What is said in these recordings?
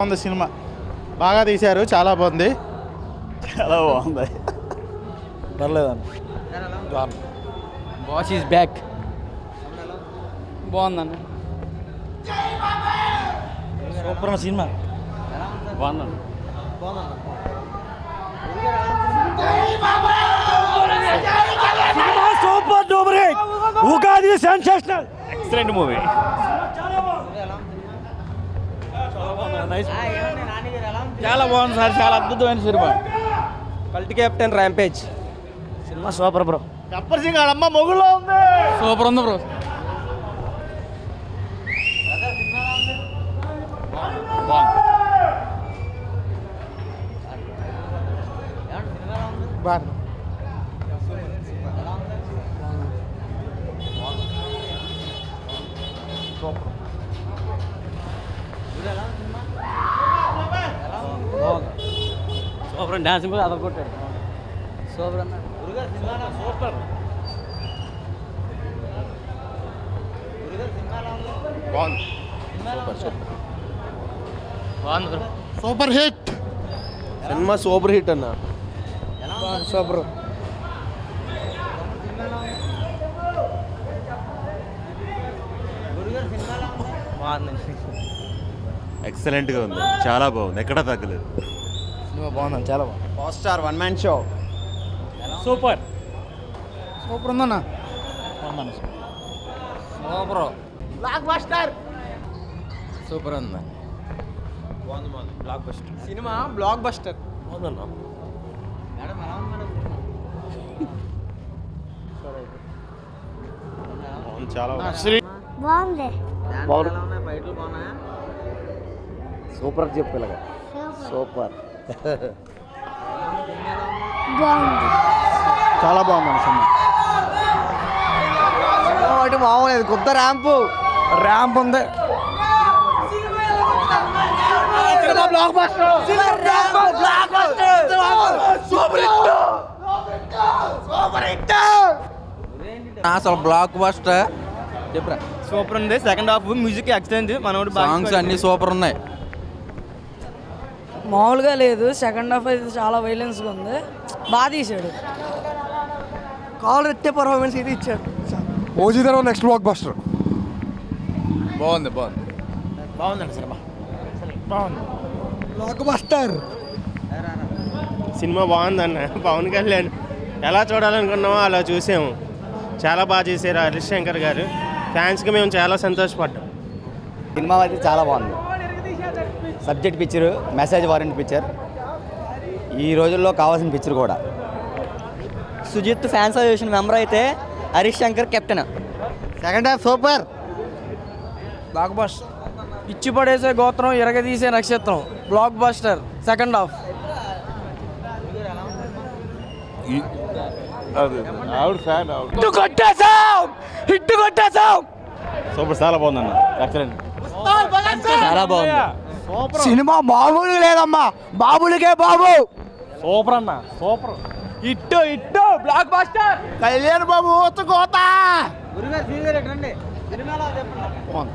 బాగుంది సినిమా, బాగా తీశారు, చాలా బాగుంది. పర్లేదండి. Boss is back. బాగుందండి. సూపర్ సినిమా. బాగుందండి. Super duper hit. Ugadi sensational. Excellent movie. చాలా బాగుంది సార్, చాలా అద్భుతమైన సినిమా. కల్ట్ కెప్టెన్ ర్యాంపేజ్ సినిమా సూపర్ బ్రో. గబ్బర్ సింగ్ ఆడమ్మ మొగుల్లో ఉంది. సూపర్ ఉంది బ్రో. సూపర్ డాన్స్ కూడా అదొకటాడు. సూపర్ అన్న. సూపర్. బాగుంది. సూపర్ హిట్ సినిమా సూపర్ హిట్ అన్న. సూపర్. ఎక్సలెంట్గా ఉంది, చాలా బాగుంది, ఎక్కడా తగ్గలేదు. సినిమా బాగుంది, చాలా బాగుంది. First star one man show. Super. Super ఉందన్న. సూపర్. సూపర్ ఉంది. బ్లాక్ బస్టర్ సినిమా. బ్లాక్ బస్టర్ బాగుందన్నా. చాలా బాగుంది. సూపర్ చెప్పలేగా. సూపర్. బాగుంది. చాలా బాగుంది సినిమా. ఒకటి మామూలేదు, కొత్త ర్యాంపు ఉంది. అసలు బ్లాక్ బస్టర్ చెప్పరా. సూపర్ ఉంది. Second half music excellent. మనోడు సాంగ్స్ అన్ని సూపర్ ఉన్నాయి. మామూలుగా లేదు. సెకండ్ హాఫ్ అయితే చాలా వైలెన్స్గా ఉంది. బాగా తీసాడు. కాల్ ఎత్తే పర్ఫార్మెన్స్ ఇది ఇచ్చాడు. ఓజీ తర్వాత నెక్స్ట్ బ్లాక్ బస్టర్. బాగుంది. బాగుందండి సినిమా, బాగుంది. బ్లాక్ బస్టర్ సినిమా బాగుందన్న. పవన్ కళ్యాణ్ ఎలా చూడాలనుకున్నామో అలా చూసాము. చాలా బాగా చేశారు హరీష్ శంకర్ గారు. ఫ్యాన్స్కి మేము చాలా సంతోషపడ్డాం. సినిమా అయితే చాలా బాగుంది. Subject picture, message warrant picture, ఈ రోజుల్లో కావాల్సిన పిక్చర్ కూడా. సుజిత్ ఫ్యాన్స్ అసోసియేషన్ మెంబర్ అయితే Harish Shankar captain. Second half super. Blockbuster. ఇచ్చి పడేసే గోత్రం, ఎరగదీసే నక్షత్రం. Blockbuster second half. Hit కొట్టేసాం. సూపర్, చాలా బాగుందన్న. ఎక్సలెంట్. చాలా బాగుంది. సినిమా మామూలుగా లేదమ్మా, బాబులకే బాబు. సూపర్ అన్న, సూపర్. ఇట్టు బ్లాక్ బస్టర్. కళ్యాణ్ బాబు కోత.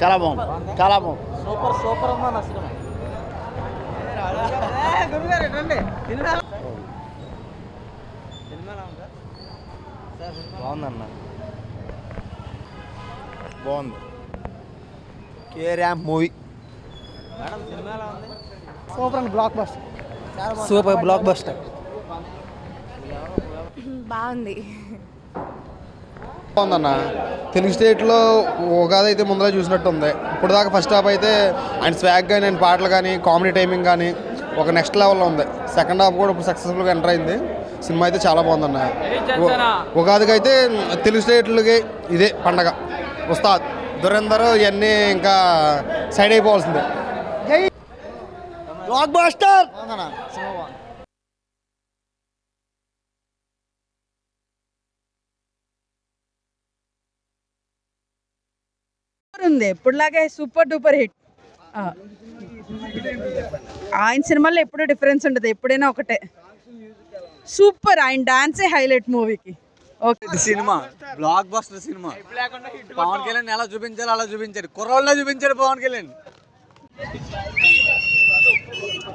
చాలా బాగుంది, చాలా బాగుంది. సూపర్ ఉందన్న సినిమా. బాగుందన్న, బాగుంది. K ramp movie. సూపర్ అండి, block buster. Super block buster. బాగుంది. బాగుందన్న. తెలుగు స్టేట్లో ఉగాది అయితే ముందర చూసినట్టు ఉంది. ఇప్పుడు దాకా ఫస్ట్ హాఫ్ అయితే ఆయన స్వాగ్ కానీ, ఆయన పాటలు కానీ, కామెడీ టైమింగ్ కానీ ఒక నెక్స్ట్ లెవెల్లో ఉంది. సెకండ్ హాఫ్ కూడా ఇప్పుడు సక్సెస్ఫుల్గా ఎంటర్ అయింది. సినిమా అయితే చాలా బాగుందన్న. ఉగాదికి అయితే తెలుగు స్టేట్లకి ఇదే పండగ. ఉస్తాద్, దురేందర్ ఇవన్నీ ఇంకా సైడ్ అయిపోవాల్సిందే. Block buster. ఉంది ఎప్పుడులాగే సూపర్ డూపర్ హిట్. ఆయన సినిమాలో ఎప్పుడు డిఫరెన్స్ ఉండదు, ఎప్పుడైనా ఒకటే. సూపర్. ఆయన డాన్సే హైలైట్ మూవీకి. Okay, cinema blockbuster cinema. Pawan Kalyan ఎలా చూపించాలి అలా చూపించాడు. కుర్రోళ్ళ చూపించాడు పవన్ కళ్యాణ్.